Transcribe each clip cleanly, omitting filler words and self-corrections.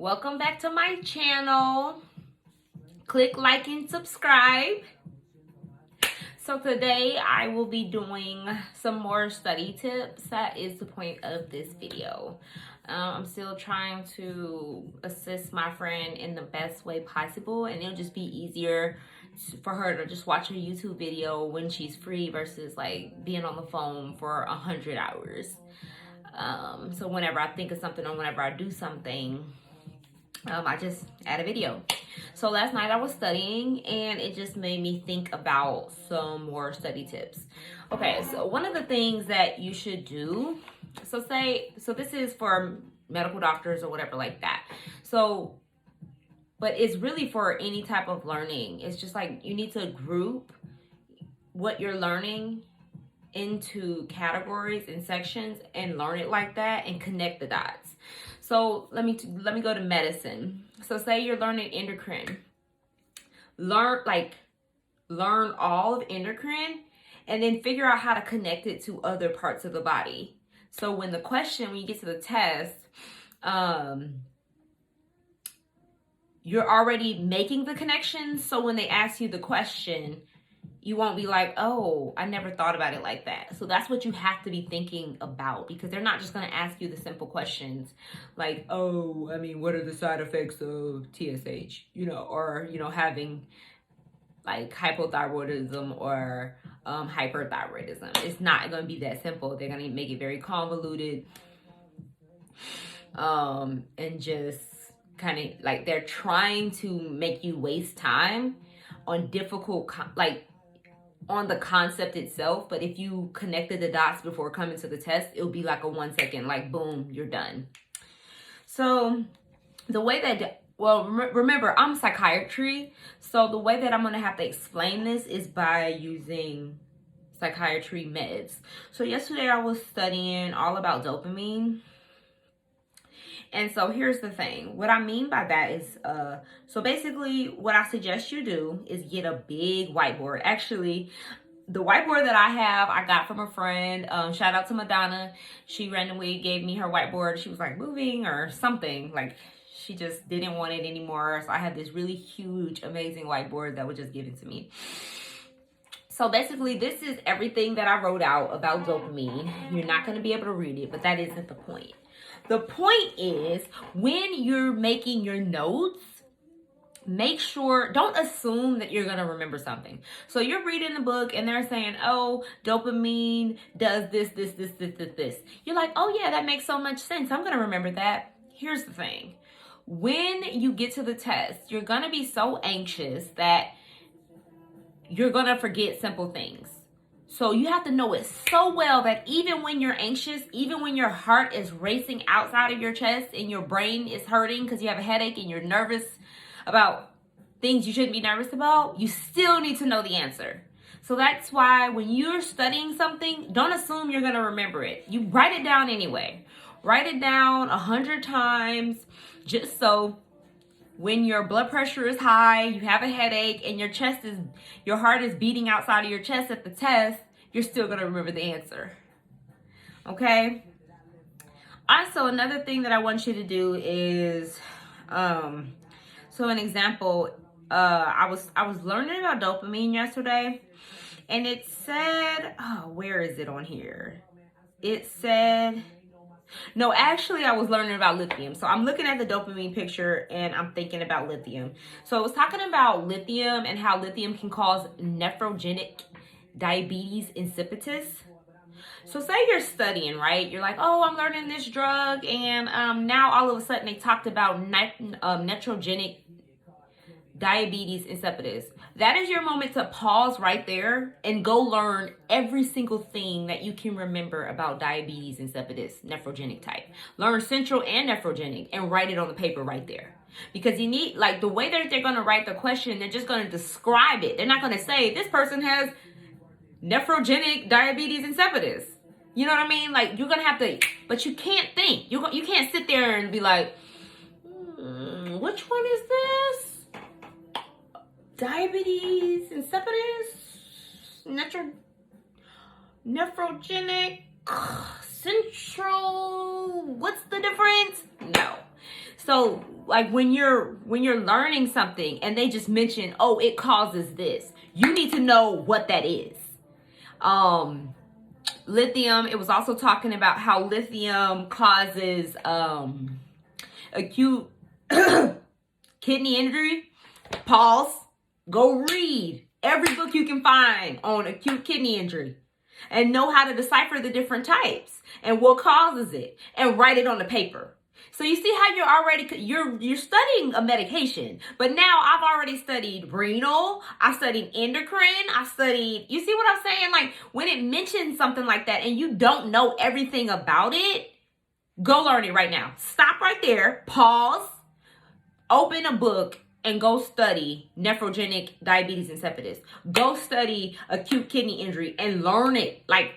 Welcome back to my channel. Click like and subscribe. So today I will be doing some more study tips. That is the point of this video. I'm still trying to assist my friend in the best way possible, and it'll just be easier for her to just watch a YouTube video when she's free versus like being on the phone for 100 hours. So whenever I think of something or whenever I do something, I just add a video. So last night I was studying and it just made me think about some more study tips. Okay, so one of the things that you should do, so this is for medical doctors or whatever like that. So, but it's really for any type of learning. It's just like you need to group what you're learning into categories and sections and learn it like that and connect the dots. So let me go to medicine. So say you're learning endocrine. Learn all of endocrine and then figure out how to connect it to other parts of the body. So when you get to the test, you're already making the connections. So when they ask you the question, you won't be like, oh, I never thought about it like that. So that's what you have to be thinking about, because they're not just going to ask you the simple questions like, oh, I mean, what are the side effects of TSH, or, having like hypothyroidism or hyperthyroidism. It's not going to be that simple. They're going to make it very convoluted and just kind of like they're trying to make you waste time on difficult, on the concept itself. But if you connected the dots before coming to the test, it'll be like a 1 second, like boom, you're done. So the way that, remember, I'm psychiatry. So the way that I'm going to have to explain this is by using psychiatry meds. So yesterday I was studying all about dopamine. And so here's the thing. What I mean by that is, so basically what I suggest you do is get a big whiteboard. Actually, the whiteboard that I have, I got from a friend. Shout out to Madonna. She randomly gave me her whiteboard. She was like moving or something. Like she just didn't want it anymore. So I had this really huge, amazing whiteboard that was just given to me. So basically, this is everything that I wrote out about dopamine. You're not going to be able to read it, but that isn't the point. The point is, when you're making your notes, make sure, don't assume that you're going to remember something. So you're reading the book and they're saying, oh, dopamine does this. You're like, oh yeah, that makes so much sense. I'm going to remember that. Here's the thing. When you get to the test, you're going to be so anxious that you're going to forget simple things. So you have to know it so well that even when you're anxious, even when your heart is racing outside of your chest and your brain is hurting because you have a headache and you're nervous about things you shouldn't be nervous about, you still need to know the answer. So that's why when you're studying something, don't assume you're going to remember it. You write it down anyway. Write it down 100 times just so when your blood pressure is high, you have a headache, and your heart is beating outside of your chest at the test, you're still going to remember the answer. Okay? Also, another thing that I want you to do is, so an example, I was learning about dopamine yesterday, and it said, oh, where is it on here? It said, no, actually, I was learning about lithium. So I'm looking at the dopamine picture and I'm thinking about lithium. So it was talking about lithium and how lithium can cause nephrogenic diabetes insipidus. So say you're studying, right? You're like, oh, I'm learning this drug. And now all of a sudden they talked about nephrogenic diabetes insipidus. That is your moment to pause right there and go learn every single thing that you can remember about diabetes insipidus, nephrogenic type. Learn central and nephrogenic and write it on the paper right there. Because you need, like, the way that they're going to write the question, they're just going to describe it. They're not going to say, this person has nephrogenic diabetes insipidus. You know what I mean? Like, you're going to have to, but you can't think. You can't sit there and be like, which one is this? Diabetes insipidus, nephrogenic, central, what's the difference? No. So like when you're learning something and they just mention, oh, it causes this, you need to know what that is. Lithium, it was also talking about how lithium causes acute kidney injury. Pause. Go read every book you can find on acute kidney injury and know how to decipher the different types and what causes it and write it on the paper. So you see how you're studying a medication, but now I've already studied renal, I've studied endocrine, you see what I'm saying? Like when it mentions something like that and you don't know everything about it, go learn it right now. Stop right there, pause, open a book, and go study nephrogenic diabetes insipidus. Go study acute kidney injury and learn it like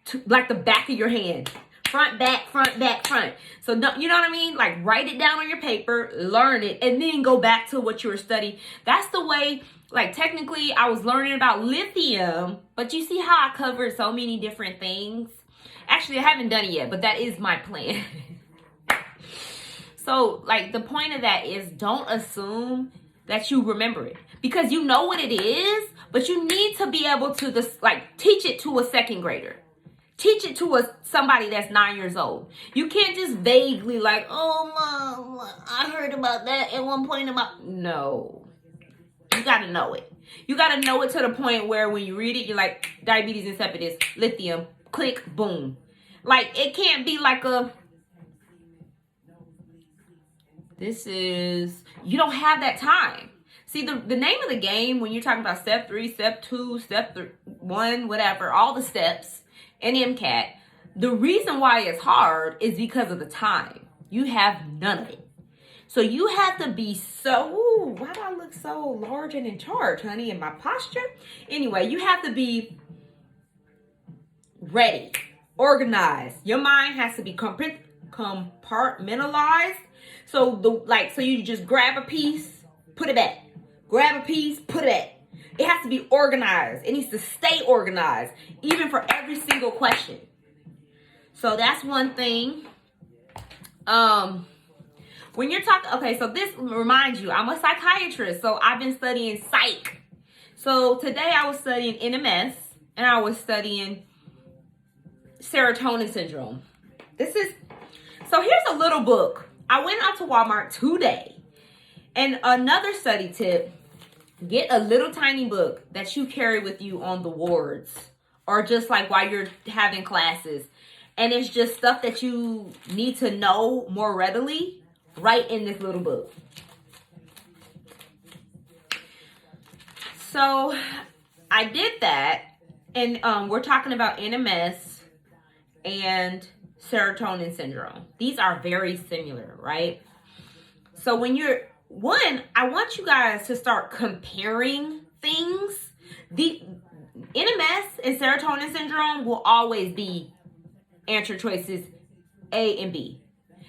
the back of your hand. Front, back, front, back, front. So, you know what I mean? Like, write it down on your paper, learn it, and then go back to what you were studying. That's the way, like, technically, I was learning about lithium, but you see how I covered so many different things? Actually, I haven't done it yet, but that is my plan. So, like, the point of that is don't assume that you remember it. Because you know what it is, but you need to be able to, teach it to a second grader. Teach it to somebody that's 9 years old. You can't just vaguely like, oh, Mom, I heard about that at one point about... No. You got to know it. You got to know it to the point where when you read it, you're like, diabetes insipidus, lithium, click, boom. Like, it can't be like you don't have that time. See, the name of the game when you're talking about step 3, step 2, step 1, whatever, all the steps, and MCAT, the reason why it's hard is because of the time. You have none of it. So you have to be why do I look so large and in charge, honey, in my posture? Anyway, you have to be ready, organized. Your mind has to be compartmentalized. So you just grab a piece, put it back. Grab a piece, put it back. It has to be organized. It needs to stay organized, even for every single question. So that's one thing. When you're talking, okay, so this reminds you, I'm a psychiatrist, so I've been studying psych. So today I was studying NMS, and I was studying serotonin syndrome. So here's a little book. I went out to Walmart today, and another study tip, get a little tiny book that you carry with you on the wards or just like while you're having classes. And it's just stuff that you need to know more readily right in this little book. So I did that. And we're talking about NMS and serotonin syndrome. These are very similar, right? So when I want you guys to start comparing things. The NMS and serotonin syndrome will always be answer choices A and B.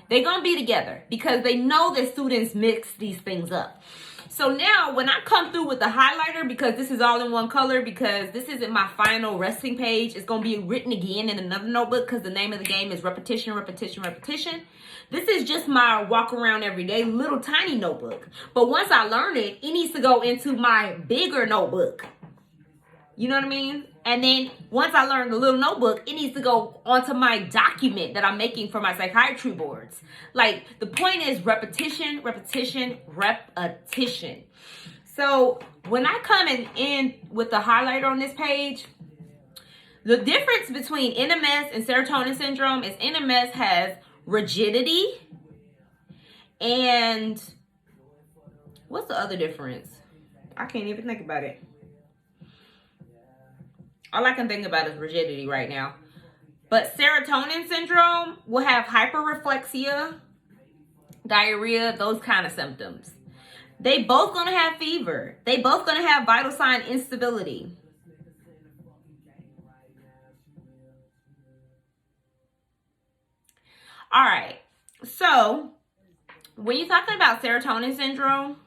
They're going to be together because they know that students mix these things up. So now when I come through with the highlighter, because this is all in one color, because this isn't my final resting page, it's going to be written again in another notebook because the name of the game is repetition, repetition, repetition. This is just my walk around every day little tiny notebook. But once I learn it, it needs to go into my bigger notebook. You know what I mean? And then once I learn the little notebook, it needs to go onto my document that I'm making for my psychiatry boards. Like, the point is repetition, repetition, repetition. So when I come in with the highlighter on this page, the difference between NMS and serotonin syndrome is NMS has rigidity and what's the other difference? I can't even think about it. All I can think about is rigidity right now. But serotonin syndrome will have hyperreflexia, diarrhea, those kind of symptoms. They both going to have fever. They both going to have vital sign instability. All right. So when you're talking about serotonin syndrome,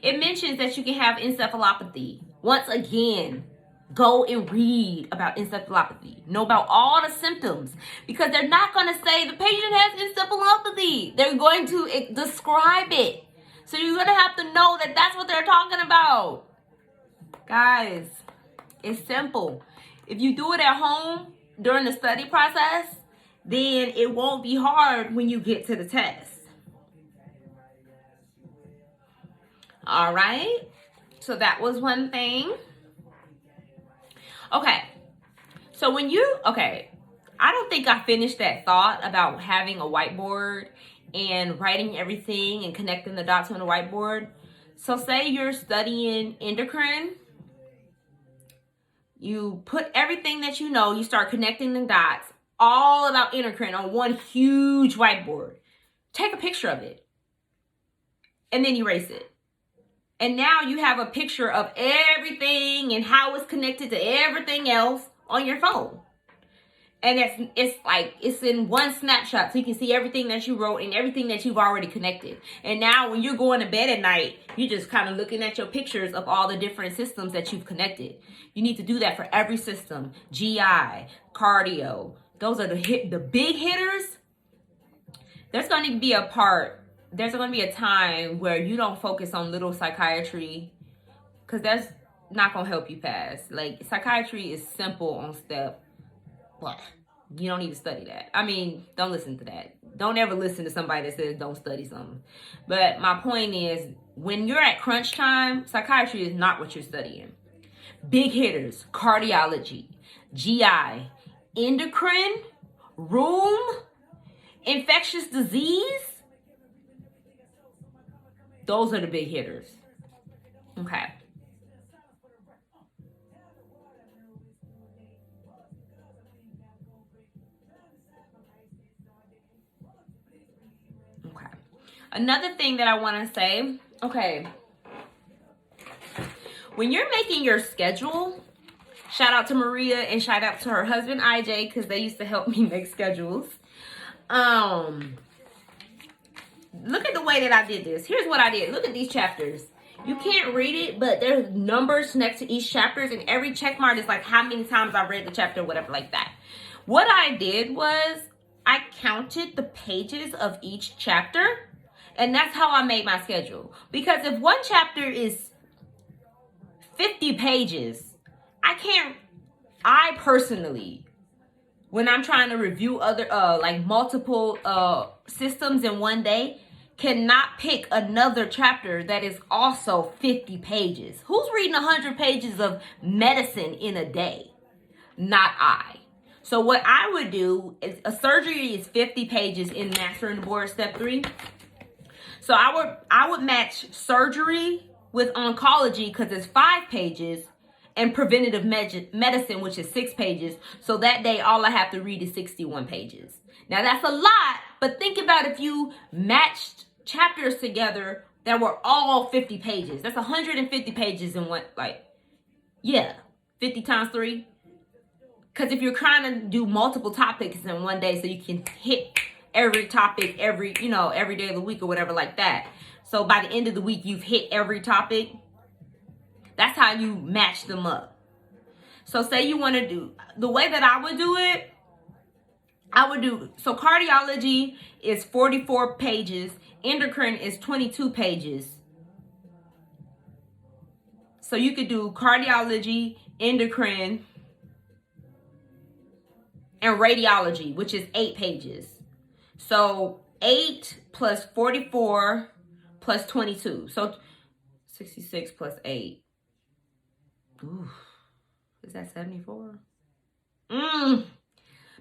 it mentions that you can have encephalopathy. Once again, Go and read about encephalopathy. Know about all the symptoms, because they're not going to say the patient has encephalopathy. They're going to describe it. So you're going to have to know that that's what they're talking about. Guys, it's simple. If you do it at home during the study process, then it won't be hard when you get to the test. All right. So that was one thing. Okay. So I don't think I finished that thought about having a whiteboard and writing everything and connecting the dots on the whiteboard. So say you're studying endocrine. You put everything that you know, you start connecting the dots all about endocrine on one huge whiteboard. Take a picture of it and then erase it. And now you have a picture of everything and how it's connected to everything else on your phone. And it's in one snapshot, so you can see everything that you wrote and everything that you've already connected. And now when you're going to bed at night, you're just kind of looking at your pictures of all the different systems that you've connected. You need to do that for every system. GI, cardio, those are the big hitters. There's going to be a time where you don't focus on little psychiatry, because that's not going to help you pass. Like, psychiatry is simple on step. Well, you don't need to study that. I mean, don't listen to that. Don't ever listen to somebody that says don't study something. But my point is, when you're at crunch time, psychiatry is not what you're studying. Big hitters, cardiology, GI, endocrine, rheum, infectious disease. Those are the big hitters. Okay. Another thing that I want to say, when you're making your schedule, shout out to Maria and shout out to her husband, IJ, because they used to help me make schedules. Look at the way that I did this. Here's what I did. Look at these chapters. You can't read it, but there's numbers next to each chapter, and every check mark is like how many times I read the chapter, whatever like that. What I did was I counted the pages of each chapter. And that's how I made my schedule. Because if one chapter is 50 pages, I personally, when I'm trying to review other, multiple systems in one day, cannot pick another chapter that is also 50 pages. Who's reading 100 pages of medicine in a day? Not I. So what I would do is, a surgery is 50 pages in Mastering the Board Step 3. So I would match surgery with oncology, because it's 5 pages, and preventative medicine, which is 6 pages. So that day, all I have to read is 61 pages. Now that's a lot, but think about if you matched chapters together that were all 50 pages. That's 150 pages in one, 50 times 3. Because if you're trying to do multiple topics in one day, so you can hit every topic every day of the week or whatever like that. So by the end of the week, you've hit every topic. That's how you match them up. So say you want to do, the way that I would do it, so cardiology is 44 pages. Endocrine is 22 pages. So you could do cardiology, endocrine, and radiology, which is 8 pages. So 8 plus 44 plus 22. So 66 plus 8. Ooh, is that 74?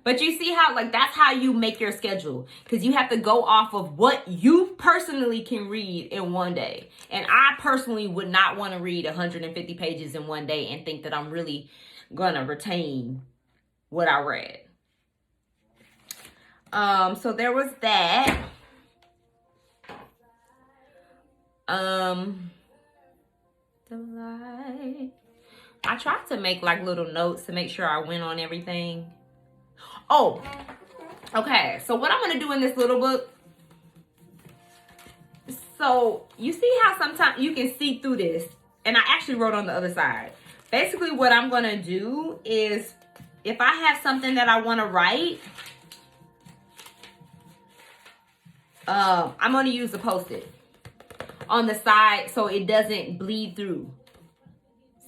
But you see how, that's how you make your schedule. Because you have to go off of what you personally can read in one day. And I personally would not want to read 150 pages in one day and think that I'm really going to retain what I read. So there was that. I tried to make little notes to make sure I went on everything. Oh, okay. So what I'm going to do in this little book. So you see how sometimes you can see through this. And I actually wrote on the other side. basically what I'm going to do is if I have something that I want to write, I'm going to use the Post-it on the side so it doesn't bleed through.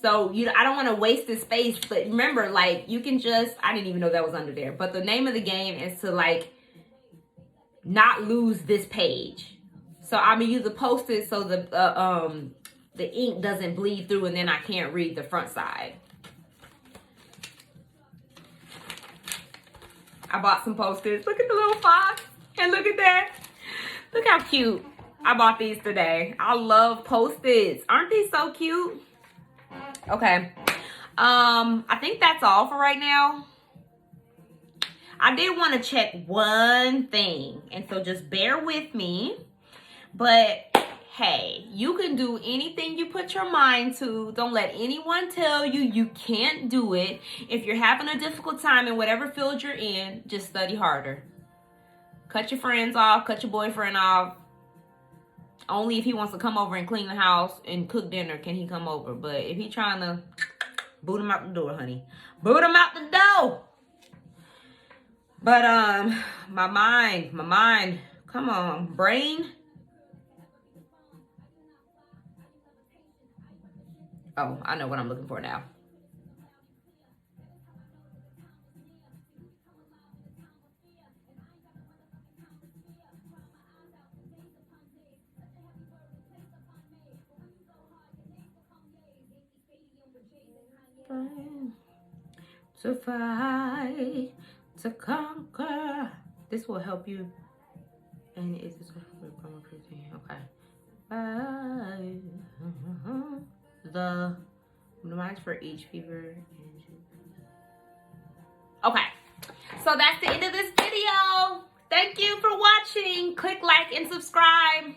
So I don't want to waste the space, but remember, like, you can just, I didn't even know that was under there, but the name of the game is to, like, not lose this page. So I'm going to use the Post-it so the ink doesn't bleed through and then I can't read the front side. I bought some Post-its. Look at the little fox. And look at that. Look how cute. I bought these today. I love Post-its. Aren't these so cute? Okay. I think that's all for right now. I did want to check one thing. And so just bear with me. But hey, you can do anything you put your mind to. Don't let anyone tell you you can't do it. If you're having a difficult time in whatever field you're in, just study harder. Cut your friends off. Cut your boyfriend off. Only if he wants to come over and clean the house and cook dinner can he come over. But if he's trying to, boot him out the door, honey. Boot him out the door. But my mind, come on, brain. Oh, I know what I'm looking for now. To fight, to conquer. This will help you. And is this okay? The mine's for each fever. Okay, so that's the end of this video. Thank you for watching. Click like and subscribe.